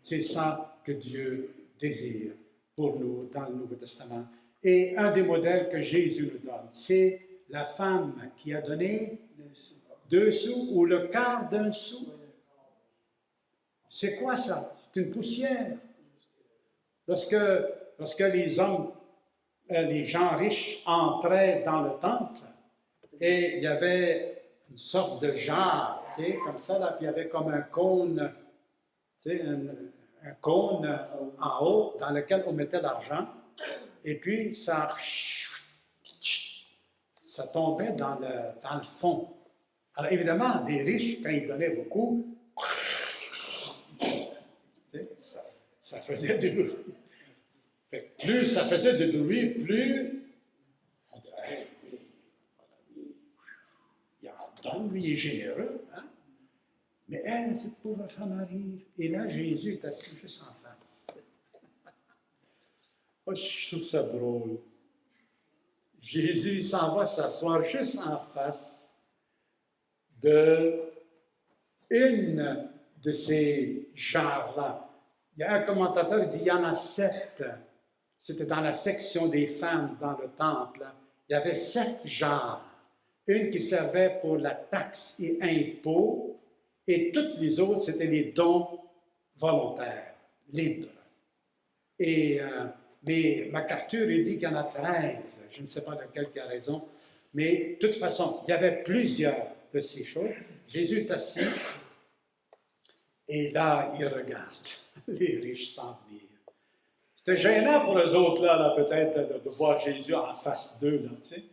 C'est ça que Dieu désire pour nous dans le Nouveau Testament. Et un des modèles que Jésus nous donne, c'est la femme qui a donné 2 sous ou le quart d'un sou. C'est quoi ça? C'est une poussière. Lorsque les hommes, les gens riches entraient dans le temple, et il y avait une sorte de jarre, tu sais, comme ça, là, puis il y avait comme un cône, tu sais, un cône en haut dans lequel on mettait l'argent, et puis ça tombait dans le fond. Alors évidemment, les riches, quand ils donnaient beaucoup, ça faisait du bruit. Fait que plus ça faisait de bruit, plus on dirait, hey, il en donne, lui, il est généreux. Hein? Mais elle, cette pauvre femme arrive, et là, Jésus est assis juste en face. Oh, je trouve ça drôle. Jésus s'en va s'asseoir juste en face une de ces jarres-là. Il y a un commentateur qui dit il y en a 7. C'était dans la section des femmes dans le temple. Il y avait 7 jarres. Une qui servait pour la taxe et impôts, et toutes les autres, c'était les dons volontaires, libres. Et mais MacArthur, il dit qu'il y en a 13. Je ne sais pas lequel qui a raison. Mais de toute façon, il y avait plusieurs de ces choses. Jésus est assis, et là, il regarde les riches s'en venir. C'était gênant pour eux autres, là peut-être, de voir Jésus en face d'eux, là, tu sais.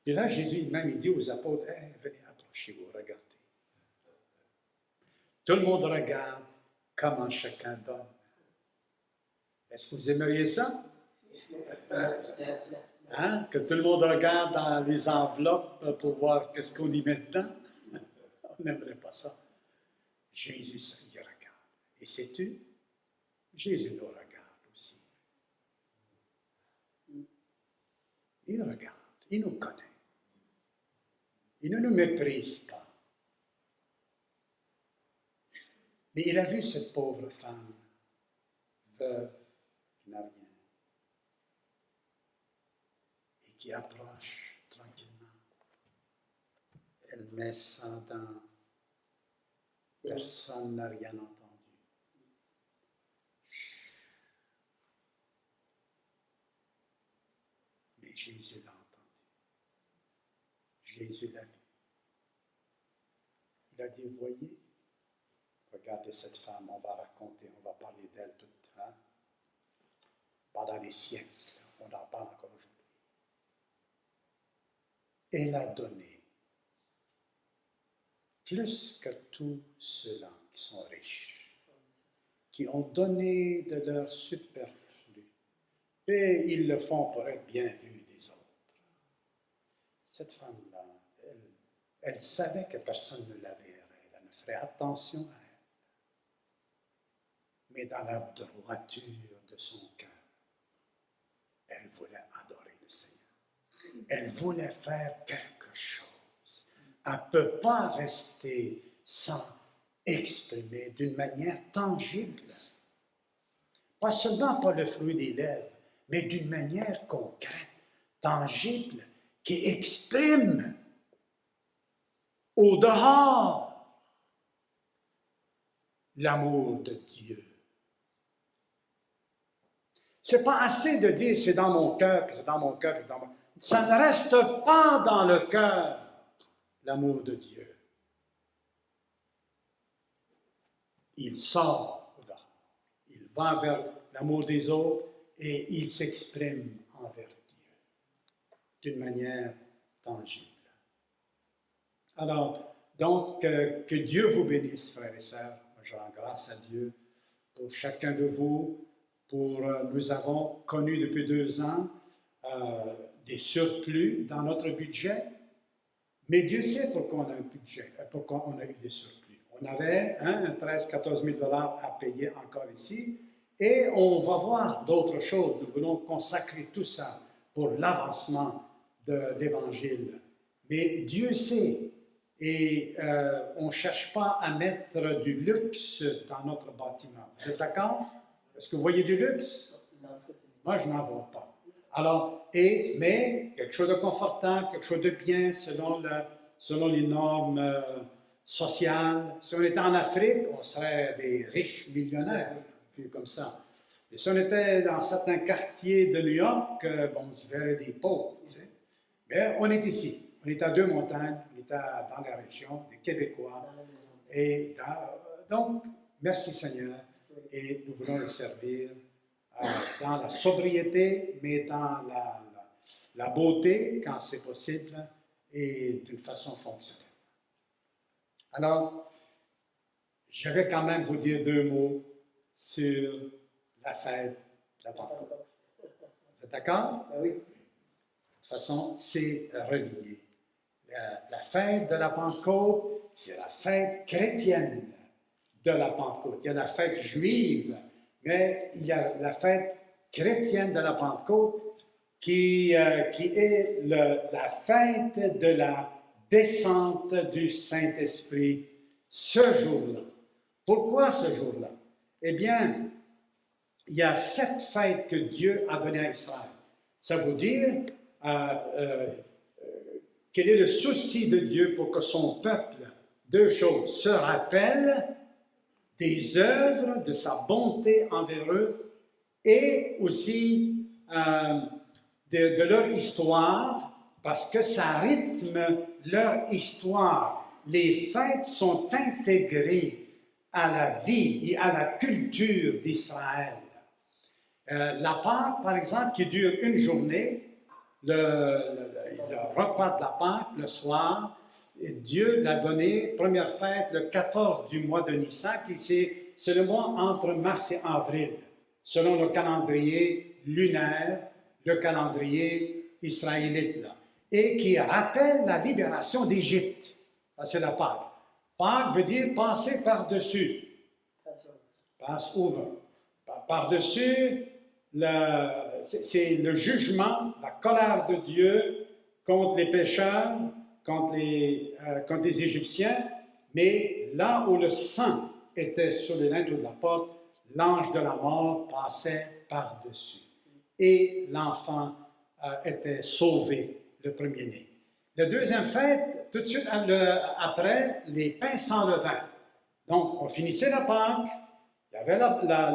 Et là, Jésus, même, il dit aux apôtres, hey, venez, approchez-vous, regardez. Tout le monde regarde comment chacun donne. Est-ce que vous aimeriez ça? Hein? Que tout le monde regarde dans les enveloppes pour voir qu'est-ce qu'on y met dedans? On n'aimerait pas ça. Jésus, ça, il regarde. Et sais-tu? Jésus nous regarde aussi. Il regarde, il nous connaît. Il ne nous méprise pas. Mais il a vu cette pauvre femme, veuve, qui n'a rien, et qui approche tranquillement. Elle met ça dans... Personne n'a rien entendu. Chut. Mais Jésus l'a entendu. Jésus l'a vu. Il a dit, vous voyez, regardez cette femme, on va raconter, on va parler d'elle toute, hein? Pendant des siècles, on en parle encore aujourd'hui. Elle a donné plus que tous ceux-là qui sont riches, qui ont donné de leur superflu, et ils le font pour être bien vus des autres. Cette femme-là, elle savait que personne ne la verrait, elle ne ferait attention à elle. Mais dans la droiture de son cœur, elle voulait adorer le Seigneur. Elle voulait faire quelque chose. Elle ne peut pas rester sans exprimer d'une manière tangible. Pas seulement par le fruit des lèvres, mais d'une manière concrète, tangible, qui exprime au dehors l'amour de Dieu. C'est pas assez de dire c'est dans mon cœur, puis c'est dans mon cœur, puis dans mon... Ça ne reste pas dans le cœur, l'amour de Dieu. Il sort au dehors. Il va vers l'amour des autres et il s'exprime envers Dieu d'une manière tangible. Alors, donc, que Dieu vous bénisse, frères et sœurs. Je rends grâce à Dieu pour chacun de vous. Nous avons connu depuis 2 ans des surplus dans notre budget. Mais Dieu sait pourquoi on a un budget, pourquoi on a eu des surplus. On avait 13-14 000 $ à payer encore ici, et on va voir d'autres choses. Nous voulons consacrer tout ça pour l'avancement de l'Évangile. Mais Dieu sait, et on ne cherche pas à mettre du luxe dans notre bâtiment. Vous êtes d'accord? Est-ce que vous voyez du luxe? Moi, je n'en vois pas. Alors, mais quelque chose de confortable, quelque chose de bien selon les normes sociales. Si on était en Afrique, on serait des riches millionnaires, vu comme ça. Et si on était dans certains quartiers de New York, bon, on se verrait des pauvres. Tu sais. Mais on est ici. On est à deux montagnes, on est dans la région, des Québécois. Et donc, merci Seigneur, et nous voulons le servir dans la sobriété, mais dans la beauté, quand c'est possible, et d'une façon fonctionnelle. Alors, je vais quand même vous dire deux mots sur la fête de la Pentecôte. Vous êtes d'accord? Oui. De toute façon, c'est relié. La fête de la Pentecôte, c'est la fête chrétienne de la Pentecôte. Il y a la fête juive, mais il y a la fête chrétienne de la Pentecôte qui est la fête de la descente du Saint-Esprit ce jour-là. Pourquoi ce jour-là? Eh bien, il y a 7 fêtes que Dieu a données à Israël. Ça veut dire quel est le souci de Dieu pour que son peuple, 2 choses, se rappelle des œuvres de sa bonté envers eux et aussi de leur histoire, parce que ça rythme leur histoire. Les fêtes sont intégrées à la vie et à la culture d'Israël. La Pâque, par exemple, qui dure une journée, le repas de la Pâque, le soir, et Dieu l'a donné, première fête, le 14 du mois de Nissan, qui c'est le mois entre mars et avril, selon le calendrier lunaire, le calendrier israélite, là, et qui rappelle la libération d'Égypte. Ça, c'est la Pâque. Pâque veut dire passer par-dessus. Passover. Par-dessus, c'est le jugement, la colère de Dieu contre les pécheurs, contre les Égyptiens, mais là où le sang était sur les linteaux de la porte, l'ange de la mort passait par-dessus. Et l'enfant était sauvé, le premier-né. La deuxième fête, tout de suite après, les pains sans levain. Donc, on finissait la Pâque, il y avait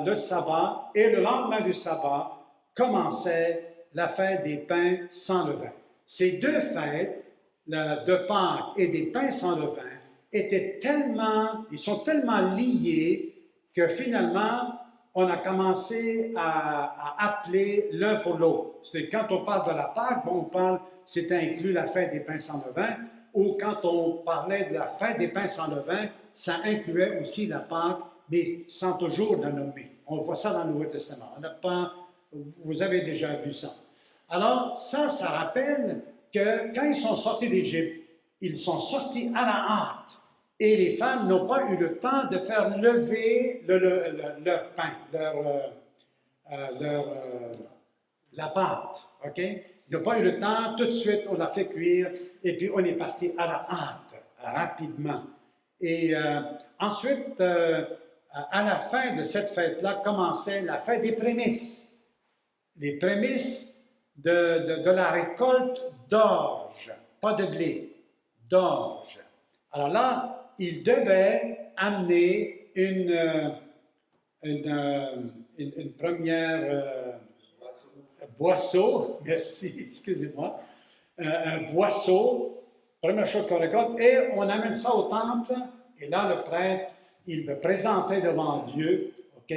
le sabbat, et le lendemain du sabbat commençait la fête des pains sans levain. Ces 2 fêtes, de Pâques et des pains sans levain, ils sont tellement liés que finalement, on a commencé à appeler l'un pour l'autre. C'est quand on parle de la Pâque, bon, c'était inclus la fête des pains sans levain, ou quand on parlait de la fête des pains sans levain, ça incluait aussi la Pâque, mais sans toujours la nommer. On voit ça dans le Nouveau Testament. Vous avez déjà vu ça. Alors, ça rappelle que quand ils sont sortis d'Égypte, ils sont sortis à la hâte. Et les femmes n'ont pas eu le temps de faire lever leur pain, la pâte. OK? Ils n'ont pas eu le temps, tout de suite, on l'a fait cuire, et puis on est parti à la hâte, rapidement. Et ensuite, à la fin de cette fête-là, commençait la fête des prémices. Les prémices de la récolte d'orge, pas de blé, d'orge. Alors là, il devait amener une première boisseau, merci, excusez-moi, un boisseau, première chose qu'on récolte, et on amène ça au temple, et là, le prêtre, il me présentait devant Dieu, OK?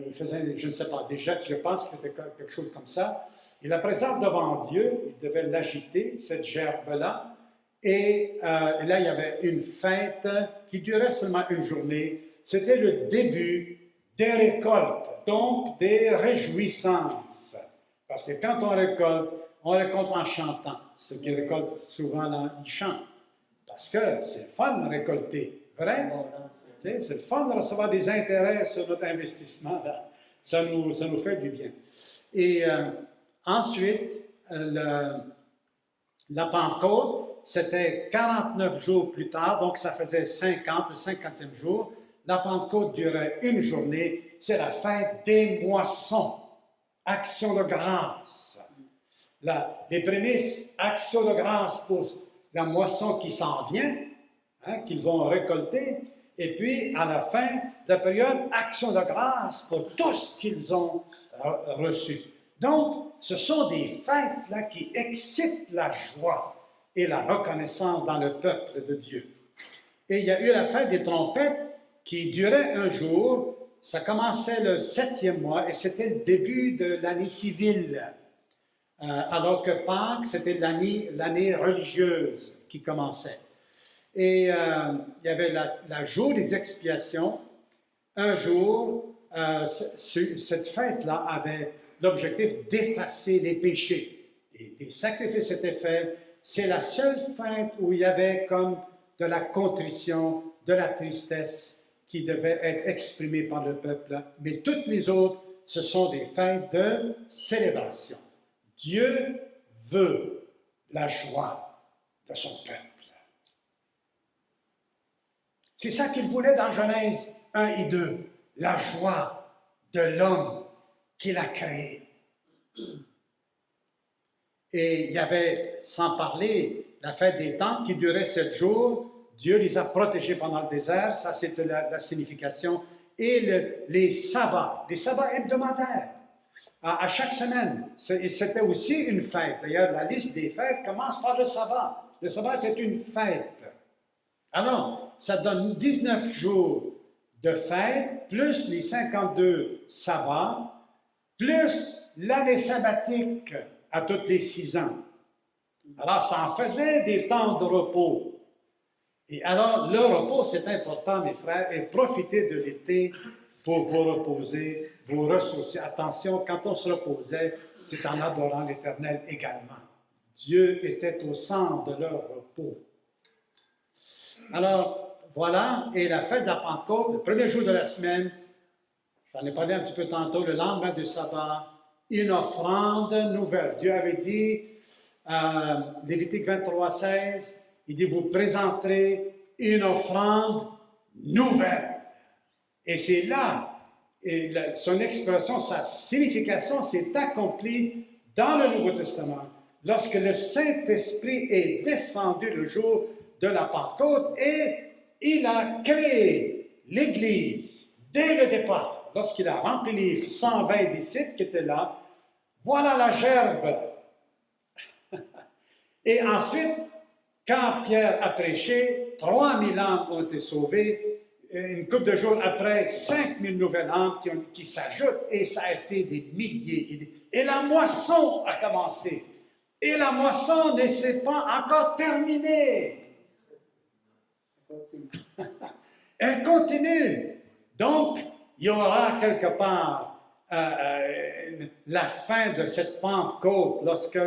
Il faisait, je ne sais pas, des gestes, je pense que c'était quelque chose comme ça. Il la présente devant Dieu, il devait l'agiter, cette gerbe-là, et là, il y avait une fête qui durait seulement une journée. C'était le début des récoltes, donc des réjouissances. Parce que quand on récolte, on récolte en chantant. Ceux qui récoltent souvent, là, ils chantent. Parce que c'est le fun de récolter. Vrai? Tu sais, c'est le fun de recevoir des intérêts sur notre investissement. Là. Ça nous fait du bien. Et ensuite, la Pentecôte, c'était 49 jours plus tard, donc ça faisait 50, le 50e jour. La Pentecôte durait une journée. C'est la fête des moissons. Action de grâce. Les prémices, action de grâce pour la moisson qui s'en vient, hein, qu'ils vont récolter. Et puis, à la fin de la période, action de grâce pour tout ce qu'ils ont reçu. Donc, ce sont des fêtes là, qui excitent la joie et la reconnaissance dans le peuple de Dieu. Et il y a eu la fête des trompettes qui durait un jour. Ça commençait le 7e mois et c'était le début de l'année civile. Alors que Pâques, c'était l'année religieuse qui commençait. Et il y avait la jour des expiations. Un jour, cette fête-là avait l'objectif d'effacer les péchés. Et des sacrifices étaient faits. C'est la seule fête où il y avait comme de la contrition, de la tristesse qui devait être exprimée par le peuple. Mais toutes les autres, ce sont des fêtes de célébration. Dieu veut la joie de son peuple. C'est ça qu'il voulait dans Genèse 1 et 2, la joie de l'homme qu'il a créé. Et il y avait, sans parler, la fête des tentes qui durait 7 jours. Dieu les a protégés pendant le désert, ça c'était la signification. Et les sabbats hebdomadaires. À chaque semaine, c'était aussi une fête. D'ailleurs, la liste des fêtes commence par le sabbat. Le sabbat était une fête. Alors, ça donne 19 jours de fête, plus les 52 sabbats, plus l'année sabbatique à tous les 6 ans. Alors, ça en faisait des temps de repos. Et alors, le repos, c'est important, mes frères, et profitez de l'été pour vous reposer, vous ressourcer. Attention, quand on se reposait, c'est en adorant l'Éternel également. Dieu était au centre de leur repos. Alors, voilà, et la fête de la Pentecôte, le premier jour de la semaine, j'en ai parlé un petit peu tantôt, le lendemain du sabbat, une offrande nouvelle. Dieu avait dit, Lévitique 23, 16, il dit, vous présenterez une offrande nouvelle. Et c'est là, et son expression, sa signification s'est accomplie dans le Nouveau Testament, lorsque le Saint-Esprit est descendu le jour de la Pentecôte et il a créé l'Église dès le départ, lorsqu'il a rempli les 120 disciples qui étaient là. Voilà la gerbe. Et ensuite, quand Pierre a prêché, 3000 âmes ont été sauvées. Une couple de jours après, 5000 nouvelles âmes qui s'ajoutent, et ça a été des milliers. Et la moisson a commencé. Et la moisson ne s'est pas encore terminée. Elle continue. Donc, il y aura quelque part la fin de cette Pentecôte lorsque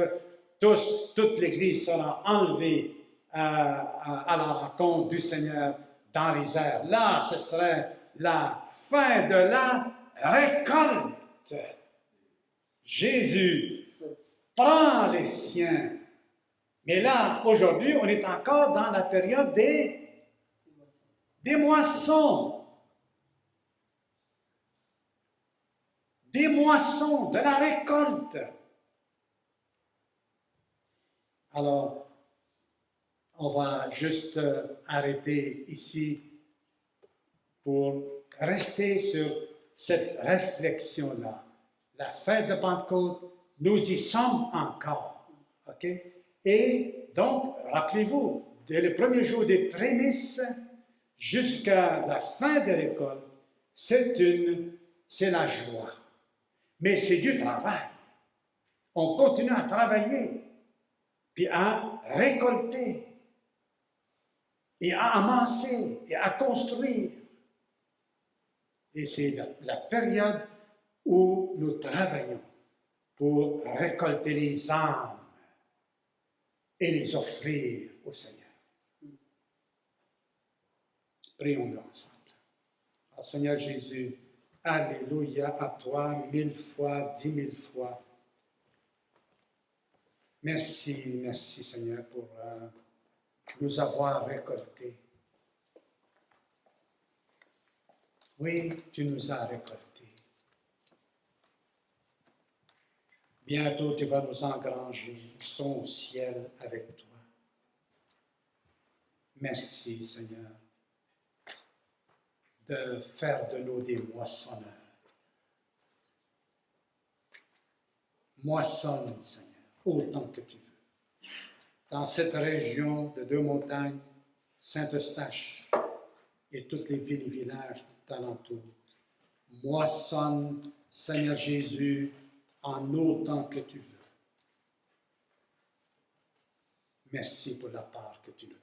toute l'Église sera enlevée à la rencontre du Seigneur dans les airs. Là, ce serait la fin de la récolte. Jésus prend les siens. Mais là, aujourd'hui, on est encore dans la période des moissons. Des moissons, de la récolte. Alors, on va juste arrêter ici pour rester sur cette réflexion-là. La fête de Pentecôte, nous y sommes encore. OK? Et donc, rappelez-vous, dès le premier jour des prémices jusqu'à la fin des récoltes, c'est la joie. Mais c'est du travail. On continue à travailler, puis à récolter, et à amasser, et à construire. Et c'est la période où nous travaillons pour récolter les âmes et les offrir au Seigneur. Prions-le ensemble. Alors, Seigneur Jésus, alléluia à toi, 1000 fois, 10 000 fois. Merci, merci Seigneur pour nous avoir récoltés. Oui, tu nous as récoltés. Bientôt, tu vas nous engranger. Nous sommes au ciel avec toi. Merci, Seigneur, de faire de nous des moissonneurs. Moissonne, Seigneur, autant que tu veux. Dans cette région de Deux-Montagnes, Saint-Eustache et toutes les villes et villages d'alentour, moissonne, Seigneur Jésus, en autant que tu veux. Merci pour la part que tu nous donnes.